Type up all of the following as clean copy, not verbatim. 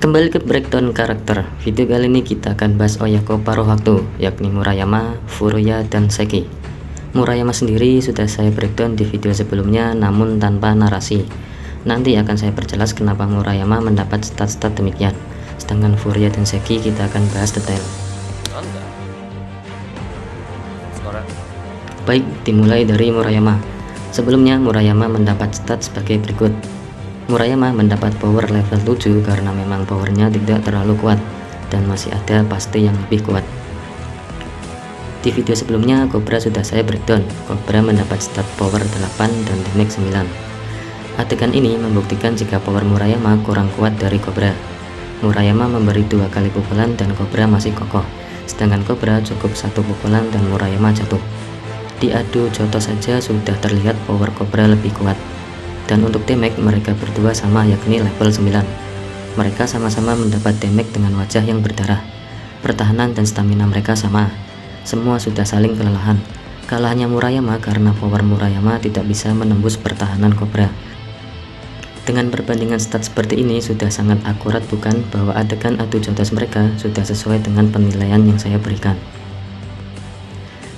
Kembali ke breakdown karakter. Video kali ini kita akan bahas Oyako paruh waktu, yakni Murayama, Furuya, dan Seki. Murayama sendiri sudah saya breakdown di video sebelumnya namun tanpa narasi. Nanti akan saya perjelas kenapa Murayama mendapat stat-stat demikian. Sedangkan Furuya dan Seki kita akan bahas detail. Baik, dimulai dari Murayama. Sebelumnya Murayama mendapat stat sebagai berikut. Murayama mendapat power level 7 karena memang powernya tidak terlalu kuat dan masih ada pasti yang lebih kuat. Di video sebelumnya Cobra sudah saya breakdown. Cobra mendapat stat power 8 dan damage 9. Adegan ini membuktikan jika power Murayama kurang kuat dari Cobra. Murayama memberi 2 kali pukulan dan Cobra masih kokoh, sedangkan Cobra cukup 1 pukulan dan Murayama jatuh. Di adu joto saja sudah terlihat power Cobra lebih kuat. Dan untuk damage mereka berdua sama, yakni level 9. Mereka sama-sama mendapat damage dengan wajah yang berdarah. Pertahanan dan stamina mereka sama. Semua sudah saling kelelahan. Kalahnya Murayama karena power Murayama tidak bisa menembus pertahanan Cobra. Dengan perbandingan stat seperti ini sudah sangat akurat bukan bahwa adegan adu jotos mereka sudah sesuai dengan penilaian yang saya berikan.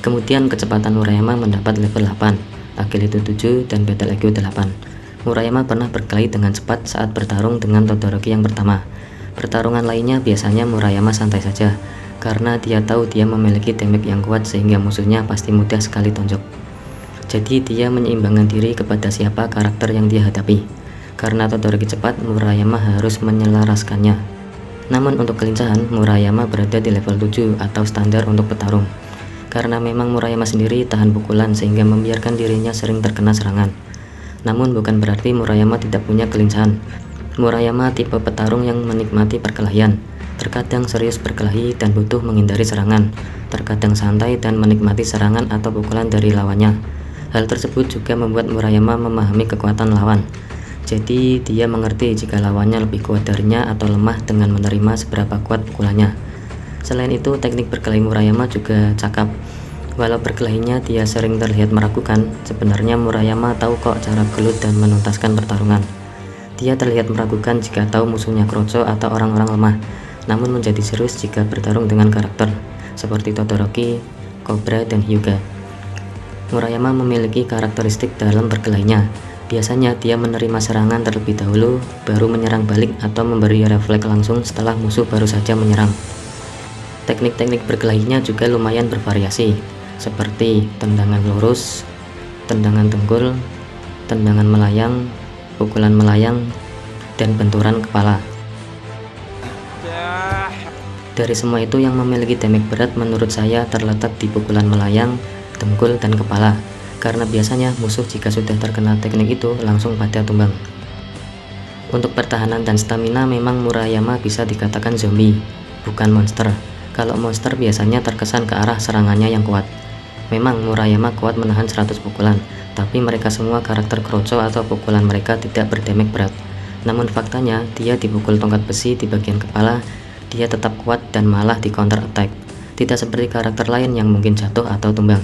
Kemudian kecepatan Murayama mendapat level 8, agility 7, dan battle IQ 8. Murayama pernah berkelahi dengan cepat saat bertarung dengan Todoroki yang pertama. Pertarungan lainnya biasanya Murayama santai saja, karena dia tahu dia memiliki damage yang kuat sehingga musuhnya pasti mudah sekali tonjok. Jadi dia menyeimbangkan diri kepada siapa karakter yang dia hadapi. Karena Todoroki cepat, Murayama harus menyelaraskannya. Namun untuk kelincahan, Murayama berada di level 7 atau standar untuk petarung. Karena memang Murayama sendiri tahan pukulan sehingga membiarkan dirinya sering terkena serangan. Namun bukan berarti Murayama tidak punya kelincahan. Murayama tipe petarung yang menikmati perkelahian. Terkadang serius berkelahi dan butuh menghindari serangan. Terkadang santai dan menikmati serangan atau pukulan dari lawannya. Hal tersebut juga membuat Murayama memahami kekuatan lawan. Jadi dia mengerti jika lawannya lebih kuat darinya atau lemah dengan menerima seberapa kuat pukulannya. Selain itu, teknik berkelahi Murayama juga cakap. Walau berkelahinya dia sering terlihat meragukan, sebenarnya Murayama tahu kok cara gelut dan menuntaskan pertarungan. Dia terlihat meragukan jika tahu musuhnya kroco atau orang-orang lemah, namun menjadi serius jika bertarung dengan karakter seperti Todoroki, Cobra, dan Hyuga. Murayama memiliki karakteristik dalam berkelahinya. Biasanya dia menerima serangan terlebih dahulu, baru menyerang balik atau memberi refleks langsung setelah musuh baru saja menyerang. Teknik-teknik berkelahinya juga lumayan bervariasi, seperti tendangan lurus, tendangan dengkul, tendangan melayang, pukulan melayang, dan benturan kepala. Dari semua itu yang memiliki damage berat menurut saya terletak di pukulan melayang, dengkul, dan kepala, karena biasanya musuh jika sudah terkena teknik itu langsung pada tumbang. Untuk pertahanan dan stamina memang Murayama bisa dikatakan zombie, bukan monster. Kalau monster biasanya terkesan ke arah serangannya yang kuat. Memang Murayama kuat menahan 100 pukulan, tapi mereka semua karakter kroco atau pukulan mereka tidak berdamage berat. Namun faktanya, dia dipukul tongkat besi di bagian kepala, dia tetap kuat dan malah di counter attack. Tidak seperti karakter lain yang mungkin jatuh atau tumbang.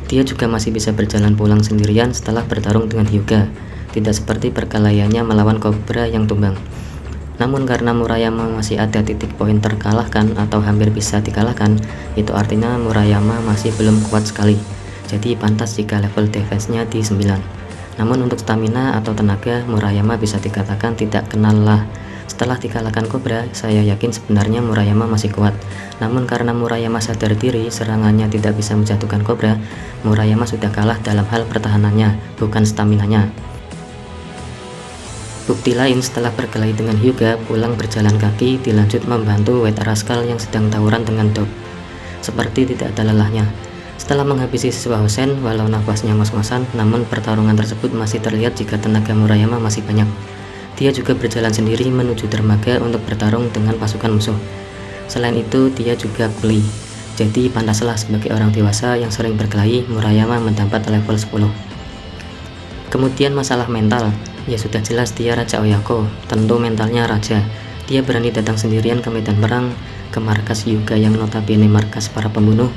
Dia juga masih bisa berjalan pulang sendirian setelah bertarung dengan Hyuga, tidak seperti perkelahiannya melawan Cobra yang tumbang. Namun karena Murayama masih ada titik poin terkalahkan atau hampir bisa dikalahkan, itu artinya Murayama masih belum kuat sekali. Jadi pantas jika level defense-nya di 9. Namun untuk stamina atau tenaga, Murayama bisa dikatakan tidak kenal lelah. Setelah dikalahkan Cobra, saya yakin sebenarnya Murayama masih kuat. Namun karena Murayama sadar diri serangannya tidak bisa menjatuhkan Cobra, Murayama sudah kalah dalam hal pertahanannya, bukan staminanya. Bukti lain, setelah berkelahi dengan Hyuga, pulang berjalan kaki dilanjut membantu White Rascal yang sedang tawuran dengan Dog. Seperti tidak ada lelahnya. Setelah menghabisi siswa Hosen, walau nafasnya ngos-ngosan, namun pertarungan tersebut masih terlihat jika tenaga Murayama masih banyak. Dia juga berjalan sendiri menuju dermaga untuk bertarung dengan pasukan musuh. Selain itu, dia juga kuli. Jadi pantaslah sebagai orang dewasa yang sering berkelahi, Murayama mendapat level 10. Kemudian masalah mental, ya sudah jelas dia Raja Oyako, tentu mentalnya raja. Dia berani datang sendirian ke medan perang, ke markas Hyuga yang notabene markas para pembunuh,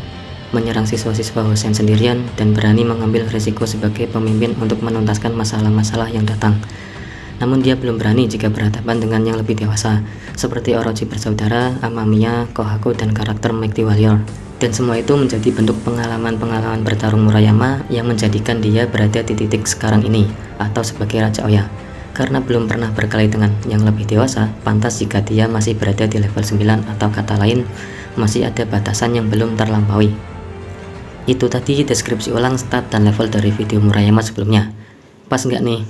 menyerang siswa-siswa Hosen sendirian, dan berani mengambil risiko sebagai pemimpin untuk menuntaskan masalah-masalah yang datang. Namun dia belum berani jika berhadapan dengan yang lebih dewasa, seperti Orochi bersaudara, Amamiya, Kohaku, dan karakter Mighty Warrior. Dan semua itu menjadi bentuk pengalaman-pengalaman bertarung Murayama yang menjadikan dia berada di titik sekarang ini, atau sebagai Raja Oya. Karena belum pernah berkelahi dengan yang lebih dewasa, pantas jika dia masih berada di level 9, atau kata lain, masih ada batasan yang belum terlampaui. Itu tadi deskripsi ulang stat dan level dari video Murayama sebelumnya. Pas nggak nih?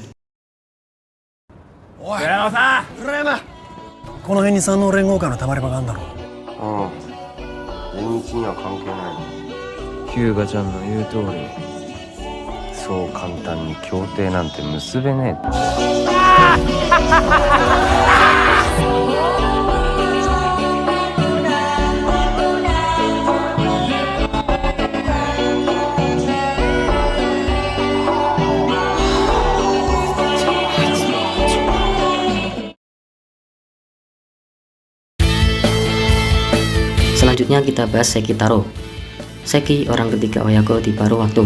おい村山さん村山この辺に山王連合会のたまり場があるんだろうん全日には関係ないのヒューガちゃんの言う通りそう簡単に協定なんて結べねSelanjutnya kita bahas Seki Taro. Seki, orang ketiga Oyako di paruh waktu.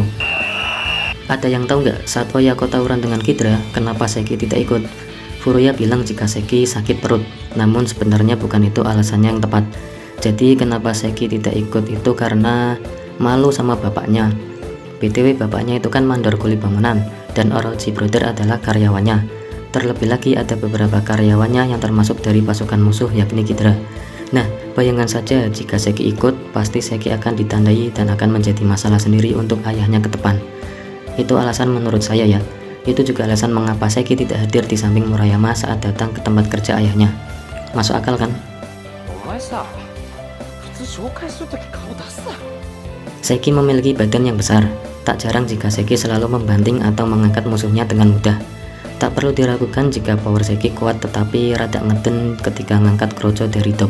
Ada yang tahu nggak saat Oyako tawuran dengan Kidra, kenapa Seki tidak ikut? Furuya bilang jika Seki sakit perut, namun sebenarnya bukan itu alasannya yang tepat. Jadi kenapa Seki tidak ikut itu karena malu sama bapaknya. BTW bapaknya itu kan mandor kuli bangunan, dan Orochi Brother adalah karyawannya. Terlebih lagi ada beberapa karyawannya yang termasuk dari pasukan musuh yakni Kidra. Nah, bayangkan saja jika Seki ikut, pasti Seki akan ditandai dan akan menjadi masalah sendiri untuk ayahnya ke depan. Itu alasan menurut saya ya. Itu juga alasan mengapa Seki tidak hadir di samping Murayama saat datang ke tempat kerja ayahnya. Masuk akal kan? Seki memiliki badan yang besar. Tak jarang jika Seki selalu membanting atau mengangkat musuhnya dengan mudah. Tak perlu diragukan jika power Seki kuat, tetapi rada ngeden ketika ngangkat kroco dari top.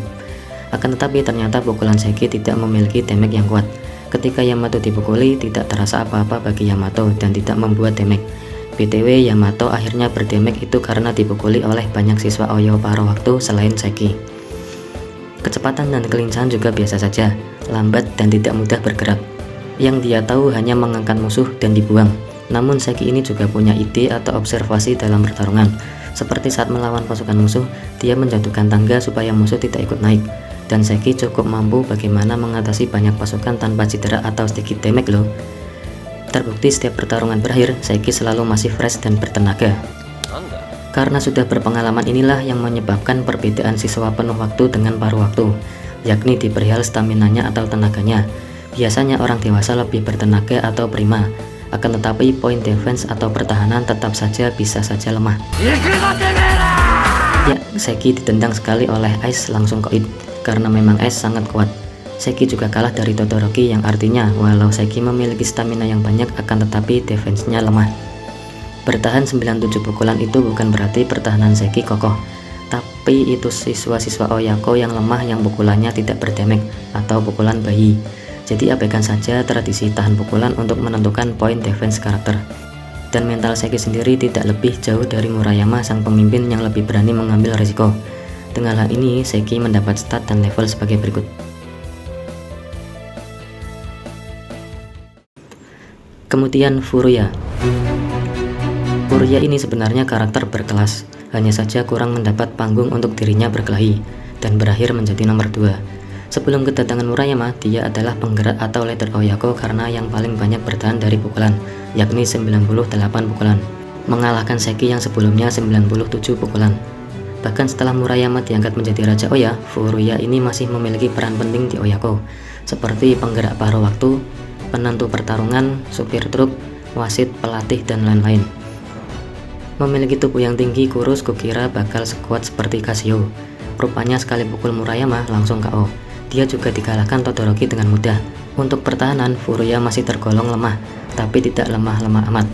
Akan tetapi ternyata pukulan Seki tidak memiliki damage yang kuat. Ketika Yamato dipukuli, tidak terasa apa-apa bagi Yamato dan tidak membuat damage. BTW Yamato akhirnya berdamage itu karena dipukuli oleh banyak siswa Oyo paruh waktu selain Seki. Kecepatan dan kelincahan juga biasa saja, lambat dan tidak mudah bergerak. Yang dia tahu hanya mengangkat musuh dan dibuang. Namun Seki ini juga punya ide atau observasi dalam pertarungan. Seperti saat melawan pasukan musuh, dia menjatuhkan tangga supaya musuh tidak ikut naik. Dan Seki cukup mampu bagaimana mengatasi banyak pasukan tanpa cedera atau sedikit damage loh. Terbukti setiap pertarungan berakhir, Seki selalu masih fresh dan bertenaga. Karena sudah berpengalaman inilah yang menyebabkan perbedaan siswa penuh waktu dengan paruh waktu, yakni di perihal staminanya atau tenaganya. Biasanya orang dewasa lebih bertenaga atau prima, akan tetapi poin defense atau pertahanan tetap saja bisa saja lemah. Ya, Seki ditendang sekali oleh Ice langsung koit, karena memang Ice sangat kuat. Seki juga kalah dari Todoroki yang artinya walau Seki memiliki stamina yang banyak akan tetapi defense-nya lemah. Bertahan 97 pukulan itu bukan berarti pertahanan Seki kokoh, tapi itu siswa-siswa Oyako yang lemah yang pukulannya tidak berdamage atau pukulan bayi. Jadi abaikan saja tradisi tahan pukulan untuk menentukan poin defense karakter. Dan mental Seki sendiri tidak lebih jauh dari Murayama sang pemimpin yang lebih berani mengambil risiko. Dengan hal ini, Seki mendapat stat dan level sebagai berikut. Kemudian Furuya. Furuya ini sebenarnya karakter berkelas, hanya saja kurang mendapat panggung untuk dirinya berkelahi, dan berakhir menjadi nomor 2. Sebelum kedatangan Murayama, dia adalah penggerak atau leader Oyako karena yang paling banyak bertahan dari pukulan, yakni 98 pukulan, mengalahkan Seki yang sebelumnya 97 pukulan. Bahkan setelah Murayama diangkat menjadi Raja Oya, Furuya ini masih memiliki peran penting di Oyako, seperti penggerak paruh waktu, penentu pertarungan, supir truk, wasit, pelatih, dan lain-lain. Memiliki tubuh yang tinggi kurus, kukira bakal sekuat seperti Casio. Rupanya sekali pukul Murayama langsung KO. Dia juga dikalahkan Todoroki dengan mudah. Untuk pertahanan, Furuya masih tergolong lemah, tapi tidak lemah-lemah amat.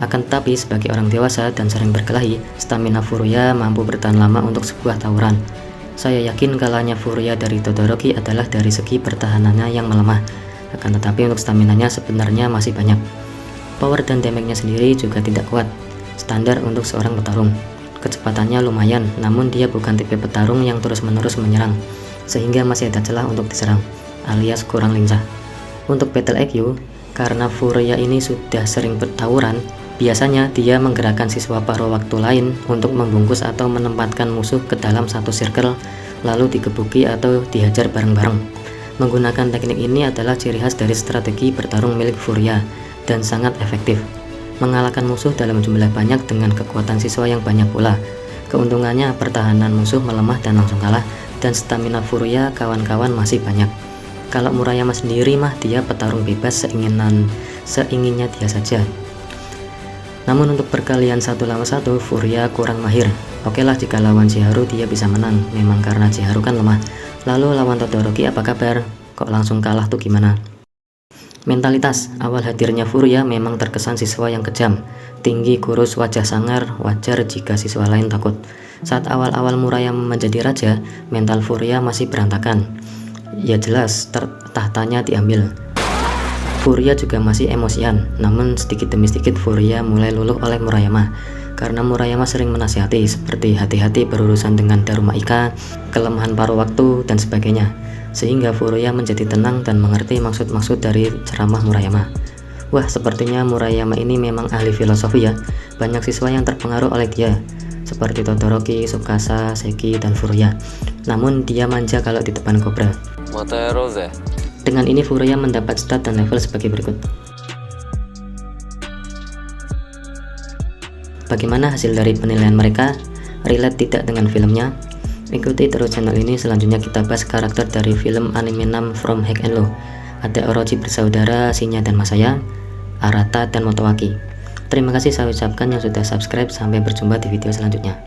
Akan tetapi, sebagai orang dewasa dan sering berkelahi, stamina Furuya mampu bertahan lama untuk sebuah tawuran. Saya yakin kalahnya Furuya dari Todoroki adalah dari segi pertahanannya yang melemah, akan tetapi untuk staminanya sebenarnya masih banyak. Power dan damage-nya sendiri juga tidak kuat, standar untuk seorang petarung. Kecepatannya lumayan, namun dia bukan tipe petarung yang terus-menerus menyerang, sehingga masih ada celah untuk diserang, alias kurang lincah. Untuk battle IQ, karena Furuya ini sudah sering bertawuran, biasanya dia menggerakkan siswa paruh waktu lain untuk membungkus atau menempatkan musuh ke dalam satu circle, lalu digebuki atau dihajar bareng-bareng. Menggunakan teknik ini adalah ciri khas dari strategi bertarung milik Furuya, dan sangat efektif. Mengalahkan musuh dalam jumlah banyak dengan kekuatan siswa yang banyak pula. Keuntungannya pertahanan musuh melemah dan langsung kalah, dan stamina Furuya kawan-kawan masih banyak. Kalau Murayama sendiri mah dia petarung bebas seinginnya dia saja. Namun untuk perkalian 1 lawan 1, Furuya kurang mahir. Oke lah jika lawan Chiharu dia bisa menang, memang karena Chiharu kan lemah. Lalu lawan Todoroki apa kabar? Kok langsung kalah tuh gimana? Mentalitas, awal hadirnya Furuya memang terkesan siswa yang kejam. Tinggi, kurus, wajah sangar, wajar jika siswa lain takut. Saat awal-awal Murayama menjadi raja, mental Furuya masih berantakan. Ya jelas, tahtanya diambil. Furuya juga masih emosian, namun sedikit demi sedikit Furuya mulai luluh oleh Murayama. Karena Murayama sering menasihati seperti hati-hati berurusan dengan Daruma Ika, kelemahan paruh waktu, dan sebagainya. Sehingga Furuya menjadi tenang dan mengerti maksud-maksud dari ceramah Murayama. Wah, sepertinya Murayama ini memang ahli filosofi ya. Banyak siswa yang terpengaruh oleh dia, seperti Todoroki, Tsukasa, Seki, dan Furuya. Namun dia manja kalau di depan kobra. Dengan ini Furuya mendapat stat dan level sebagai berikut. Bagaimana hasil dari penilaian mereka? Relate tidak dengan filmnya? Ikuti terus channel ini, selanjutnya kita bahas karakter dari film anime 6 From Heck and Low. Ada Orochi bersaudara, Shinya dan Masaya, Arata dan Motowaki. Terima kasih saya ucapkan yang sudah subscribe, sampai berjumpa di video selanjutnya.